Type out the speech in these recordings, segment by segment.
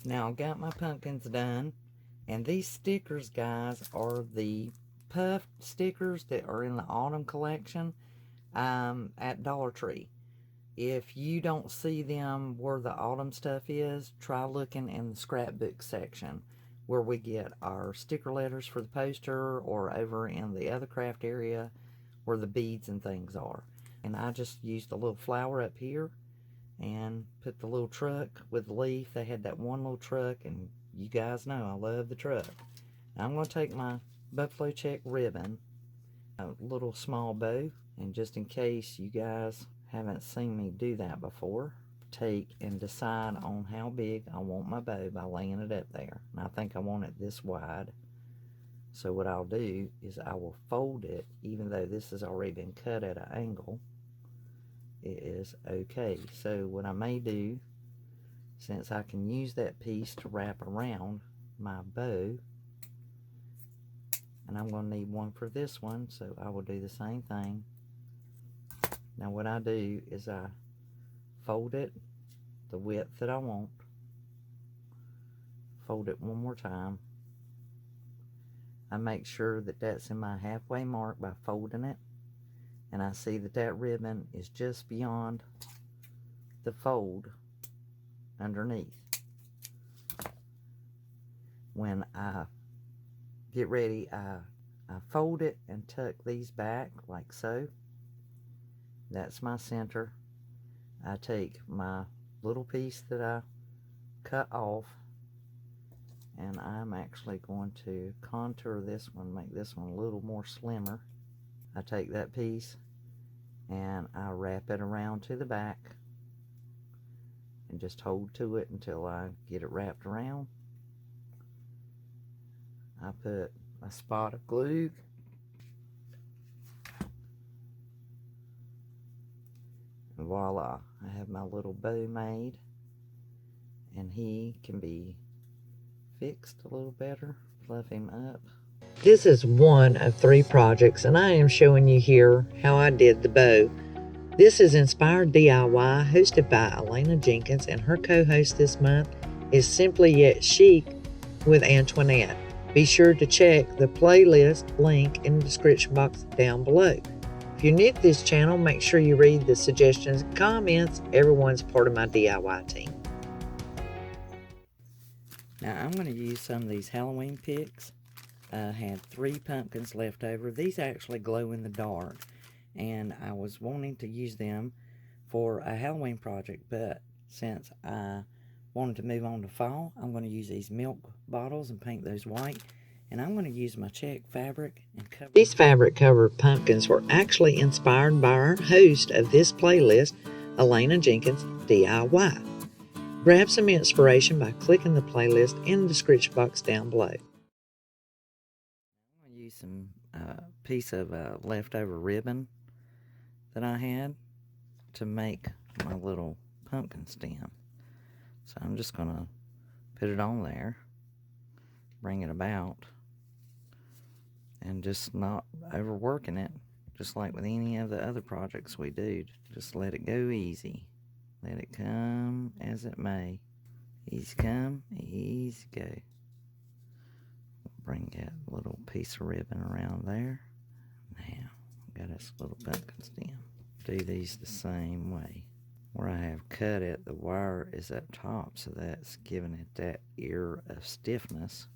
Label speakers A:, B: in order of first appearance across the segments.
A: Now I've got my pumpkins done, and these stickers, guys, are the puff stickers that are in the autumn collection at Dollar Tree. If you don't see them where the autumn stuff is, try looking in the scrapbook section where we get our sticker letters for the poster, or over in the other craft area where the beads and things are. And I just used a little flower up here and put the little truck with the leaf. They had that one little truck, and you guys know I love the truck. Now I'm going to take my buffalo check ribbon, a little small bow, and just in case you guys haven't seen me do that before, take and decide on how big I want my bow by laying it up there. And I think I want it this wide. So what I'll do is I will fold it, even though this has already been cut at an angle. It is okay. So what I may do, since I can use that piece to wrap around my bow, and I'm going to need one for this one, so I will do the same thing. Now what I do is I fold it the width that I want, fold it one more time. I make sure that that's in my halfway mark by folding it, and I see that that ribbon is just beyond the fold underneath. When I get ready, I fold it and tuck these back like so. That's my center. I take my little piece that I cut off, and I'm actually going to contour this one, make this one a little more slimmer. I take that piece and I wrap it around to the back and just hold to it until I get it wrapped around. I put a spot of glue, and voila, I have my little bow made, and he can be fixed a little better. Fluff him up. This is one of 3 projects, and I am showing you here how I did the bow. This is Inspired DIY, hosted by Elena Jenkins, and her co-host this month is Simply Yet Chic with Antoinette. Be sure to check the playlist link in the description box down below. If you're new to this channel, make sure you read the suggestions and comments. Everyone's part of my DIY team. Now I'm going to use some of these Halloween picks. I had 3 pumpkins left over. These actually glow in the dark, and I was wanting to use them for a Halloween project, but since I wanted to move on to fall, I'm going to use these milk bottles and paint those white, and I'm going to use my check fabric and cover. These fabric covered pumpkins were actually inspired by our host of this playlist, Elena Jenkins DIY. Grab some inspiration by clicking the playlist in the description box down below. I'm going to use some piece of leftover ribbon that I had to make my little pumpkin stem. So I'm just going to put it on there, bring it about, and just not overworking it, just like with any of the other projects we do. Just let it go easy. Let it come as it may. Easy come, easy go. Bring that little piece of ribbon around there. Now, got this little pumpkin stem. Do these the same way. Where I have cut it, the wire is up top, so that's giving it that ear of stiffness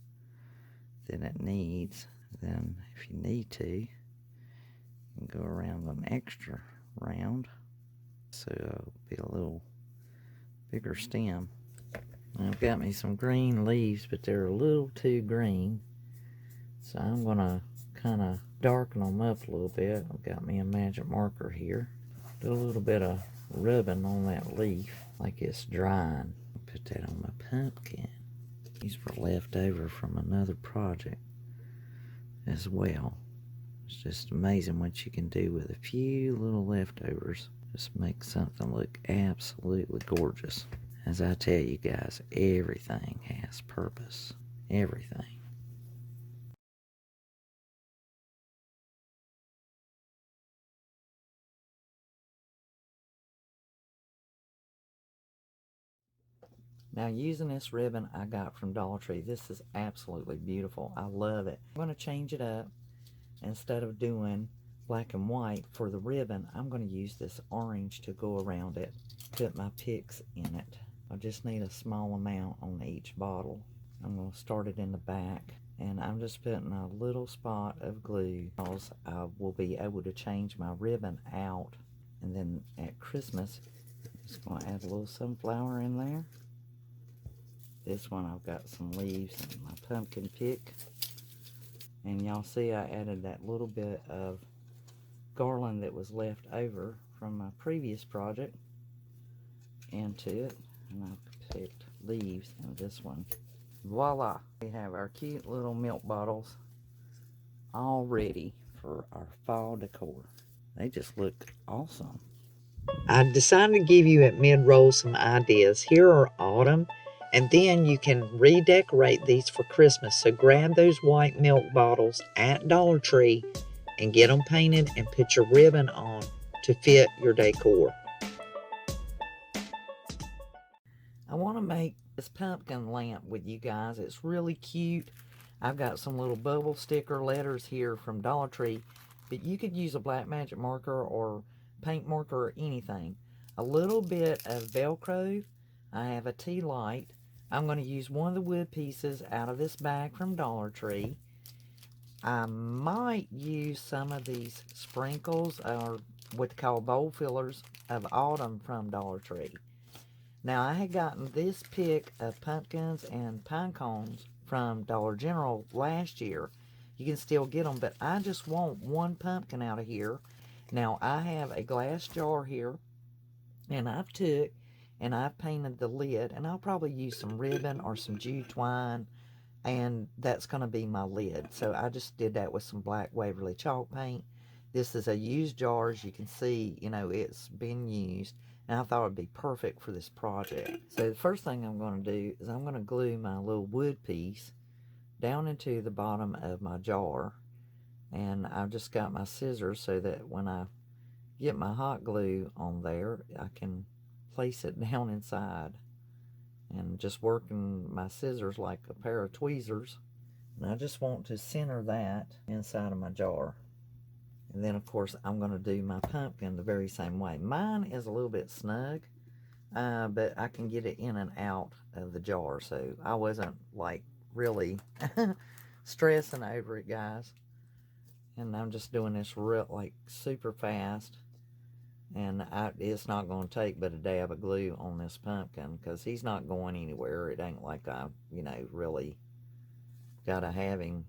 A: that it needs. Then, if you need to, you can go around an extra round, so it'll be a little bigger stem. I've got me some green leaves, but they're a little too green, so I'm going to kind of darken them up a little bit. I've got me a magic marker here. Do a little bit of rubbing on that leaf like it's drying. Put that on my pumpkin. These were left over from another project as well. It's just amazing what you can do with a few little leftovers. Just make something look absolutely gorgeous. As I tell you guys, everything has purpose. Everything. Now, using this ribbon I got from Dollar Tree, this is absolutely beautiful. I love it. I'm going to change it up. Instead of doing black and white for the ribbon, I'm going to use this orange to go around it. Put my picks in it. I just need a small amount on each bottle. I'm going to start it in the back, and I'm just putting a little spot of glue because I will be able to change my ribbon out. And then at Christmas, just going to add a little sunflower in there. This one I've got some leaves and my pumpkin pick. And y'all see I added that little bit of garland that was left over from my previous project into it. And I picked leaves in this one. Voila! We have our cute little milk bottles all ready for our fall decor. They just look awesome. I decided to give you at mid-roll some ideas. Here are autumn, and then you can redecorate these for Christmas. So grab those white milk bottles at Dollar Tree and get them painted and put your ribbon on to fit your decor. I want to make this pumpkin lamp with you guys. It's really cute. I've got some little bubble sticker letters here from Dollar Tree, but you could use a black magic marker or paint marker or anything. A little bit of Velcro. I have a tea light. I'm going to use one of the wood pieces out of this bag from Dollar Tree. I might use some of these sprinkles or what they call bowl fillers of autumn from Dollar Tree. Now, I had gotten this pick of pumpkins and pine cones from Dollar General last year. You can still get them, but I just want one pumpkin out of here. Now, I have a glass jar here, and I've took and I've painted the lid, and I'll probably use some ribbon or some jute twine, and that's going to be my lid. So I just did that with some black Waverly chalk paint. This is a used jar. As you can see, you know, it's been used, and I thought it'd be perfect for this project. So the first thing I'm going to do is I'm going to glue my little wood piece down into the bottom of my jar. And I've just got my scissors so that when I get my hot glue on there, I can place it down inside. And just working my scissors like a pair of tweezers. And I just want to center that inside of my jar. And then, of course, I'm going to do my pumpkin the very same way. Mine is a little bit snug, but I can get it in and out of the jar. So I wasn't, like, really stressing over it, guys. And I'm just doing this real, like, super fast. And it's not going to take but a dab of glue on this pumpkin because he's not going anywhere. It ain't like I, you know, really got to have him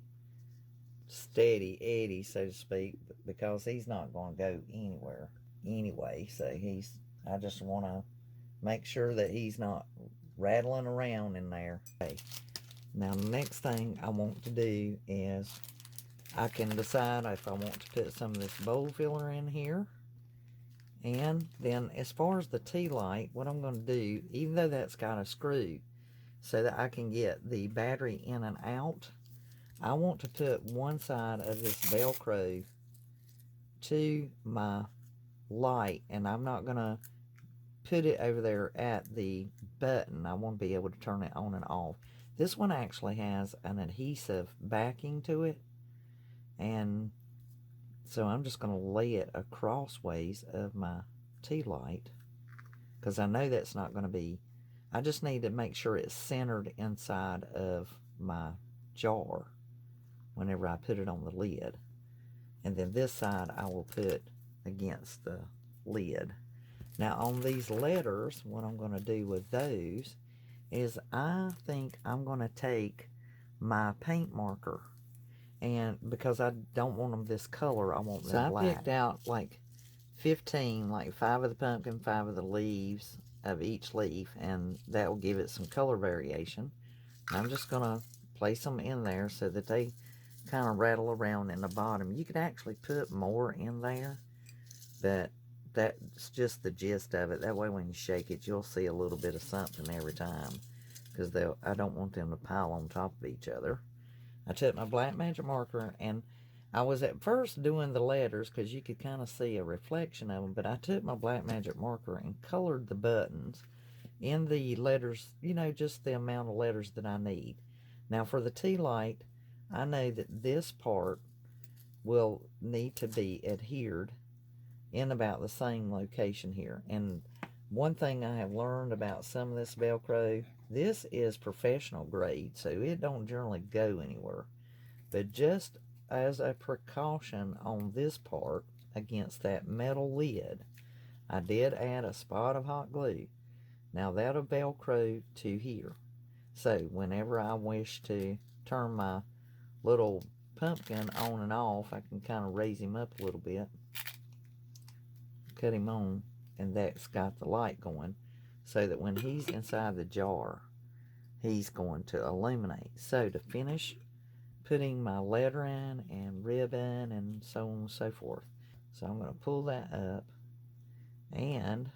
A: steady Eddie, so to speak, because he's not going to go anywhere anyway. So I just want to make sure that he's not rattling around in there. Okay. Now, the next thing I want to do is I can decide if I want to put some of this bowl filler in here. And then as far as the tea light, what I'm going to do, even though that's got a screw so that I can get the battery in and out, I want to put one side of this Velcro to my light, and I'm not going to put it over there at the button. I want to be able to turn it on and off. This one actually has an adhesive backing to it, and so I'm just going to lay it acrossways of my tea light because I know that's not going to be, I just need to make sure it's centered inside of my jar whenever I put it on the lid. And then this side I will put against the lid. Now on these letters, what I'm going to do with those is I think I'm going to take my paint marker, and because I don't want them this color, I want them black. So I picked out like 15, like 5 of the pumpkin, 5 of the leaves of each leaf, and that will give it some color variation. I'm just going to place them in there so that they kind of rattle around in the bottom. You could actually put more in there, but that's just the gist of it. That way when you shake it, you'll see a little bit of something every time, because I don't want them to pile on top of each other. I took my black magic marker, and I was at first doing the letters because you could kind of see a reflection of them, but I took my black magic marker and colored the buttons. in the letters, you know, just the amount of letters that I need. Now for the tea light, I know that this part will need to be adhered in about the same location here. And one thing I have learned about some of this Velcro, this is professional grade, so it don't generally go anywhere. But just as a precaution on this part against that metal lid, I did add a spot of hot glue. Now that'll Velcro to here. So whenever I wish to turn my little pumpkin on and off, I can kind of raise him up a little bit, cut him on, and that's got the light going, so that when he's inside the jar, he's going to illuminate. So to finish putting my lettering and ribbon and so on and so forth, so I'm going to pull that up, and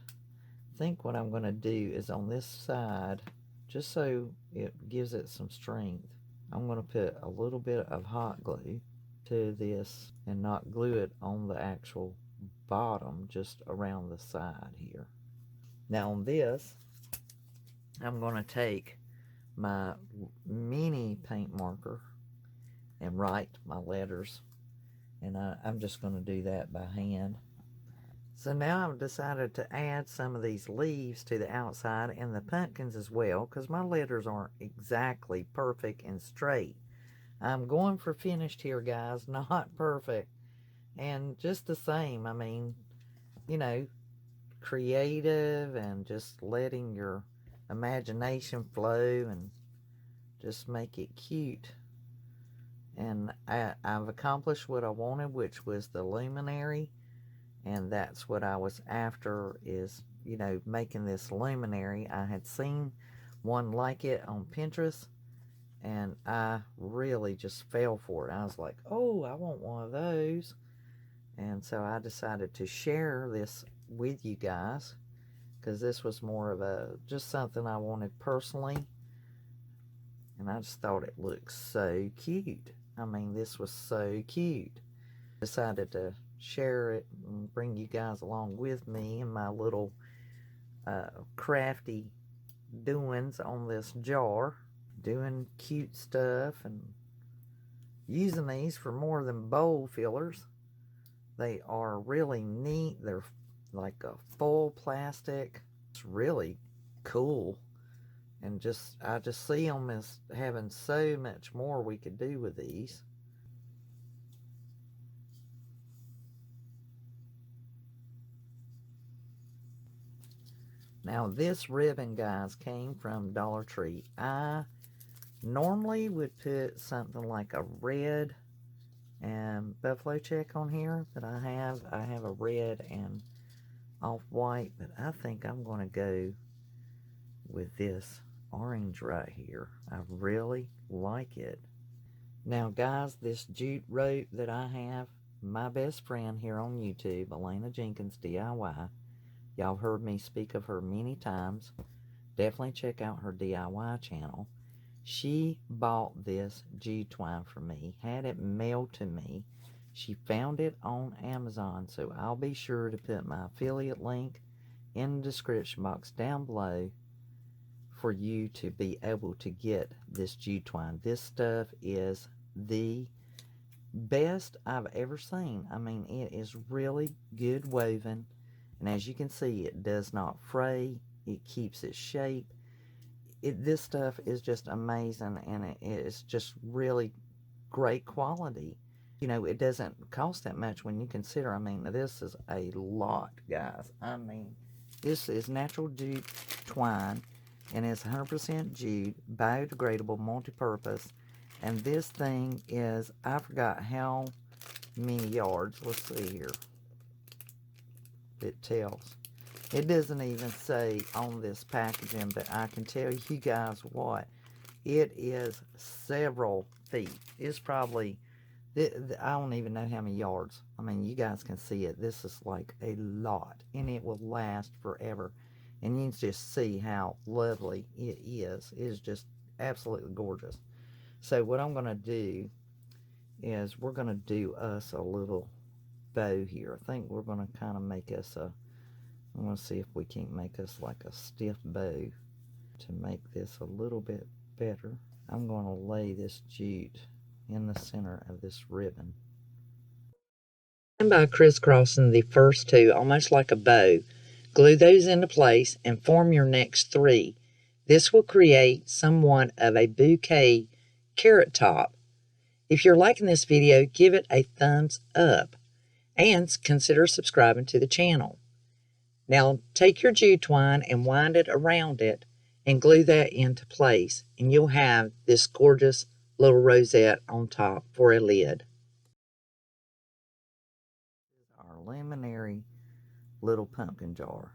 A: I think what I'm going to do is on this side, just so it gives it some strength, I'm going to put a little bit of hot glue to this and not glue it on the actual bottom, just around the side here. Now on this, I'm going to take my mini paint marker and write my letters, and I'm just going to do that by hand. So now I've decided to add some of these leaves to the outside and the pumpkins as well, because my letters aren't exactly perfect and straight. I'm going for finished here, guys, not perfect. And just the same, I mean, you know, creative and just letting your imagination flow and just make it cute. And I've accomplished what I wanted, which was the luminary. And that's what I was after, is, you know, making this luminary. I had seen one like it on Pinterest, and I really just fell for it. I was like, oh, I want one of those. And so I decided to share this with you guys, because this was more of a, just something I wanted personally. And I just thought it looked so cute. I mean, this was so cute. Decided to share it and bring you guys along with me in my little crafty doings on this jar, doing cute stuff and using these for more than bowl fillers. They are really neat. They're like a full plastic. It's really cool, and I just see them as having so much more we could do with these. Now this ribbon, guys, came from Dollar Tree. I normally would put something like a red and buffalo check on here, but I have a red and off-white, but I think I'm going to go with this orange right here. I really like it. Now guys, this jute rope that I have, my best friend here on YouTube, Elena Jenkins DIY, y'all heard me speak of her many times. Definitely check out her DIY channel. She bought this jute twine for me, had it mailed to me. She found it on Amazon, so I'll be sure to put my affiliate link in the description box down below for you to be able to get this jute twine. This stuff is the best I've ever seen. I mean, it is really good woven. And as you can see, it does not fray. It keeps its shape. This stuff is just amazing, and it is just really great quality. You know, it doesn't cost that much when you consider, I mean, this is a lot, guys. I mean, this is natural jute twine, and it's 100% jute, biodegradable, multi-purpose. And this thing is, I forgot how many yards. Let's see here. It tells. It doesn't even say on this packaging, but I can tell you guys what, it is several feet. It's probably, I don't even know how many yards. I mean, you guys can see it. This is like a lot, and it will last forever. And you can just see how lovely it is. It is just absolutely gorgeous. So what I'm going to do is we're going to do us a little bow here. I think we're going to kind of make us I'm going to see if we can't make us like a stiff bow to make this a little bit better. I'm going to lay this jute in the center of this ribbon. And by crisscrossing the first two almost like a bow, glue those into place and form your next three. This will create somewhat of a bouquet carrot top. If you're liking this video, give it a thumbs up and consider subscribing to the channel. Now take your jute twine and wind it around it and glue that into place, and you'll have this gorgeous little rosette on top for a lid. Our Luminary little pumpkin jar,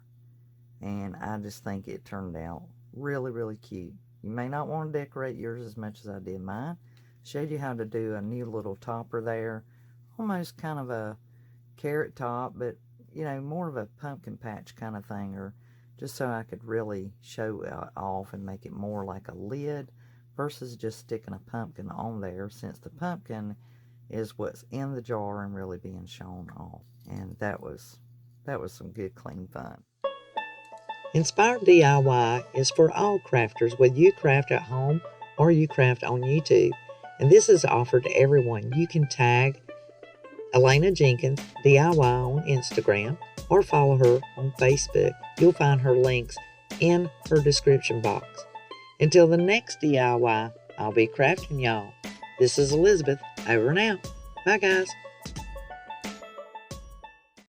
A: and I just think it turned out really, really cute. You may not want to decorate yours as much as I did mine. Showed you how to do a new little topper there, almost kind of a carrot top, but you know, more of a pumpkin patch kind of thing, or just so I could really show it off and make it more like a lid versus just sticking a pumpkin on there, since the pumpkin is what's in the jar and really being shown off. And that was some good clean fun. Inspired DIY is for all crafters, whether you craft at home or you craft on YouTube. And this is offered to everyone. You can tag Elena Jenkins DIY on Instagram or follow her on Facebook. You'll find her links in her description box. Until the next DIY, I'll be crafting y'all. This is Elizabeth, over and out. Bye guys.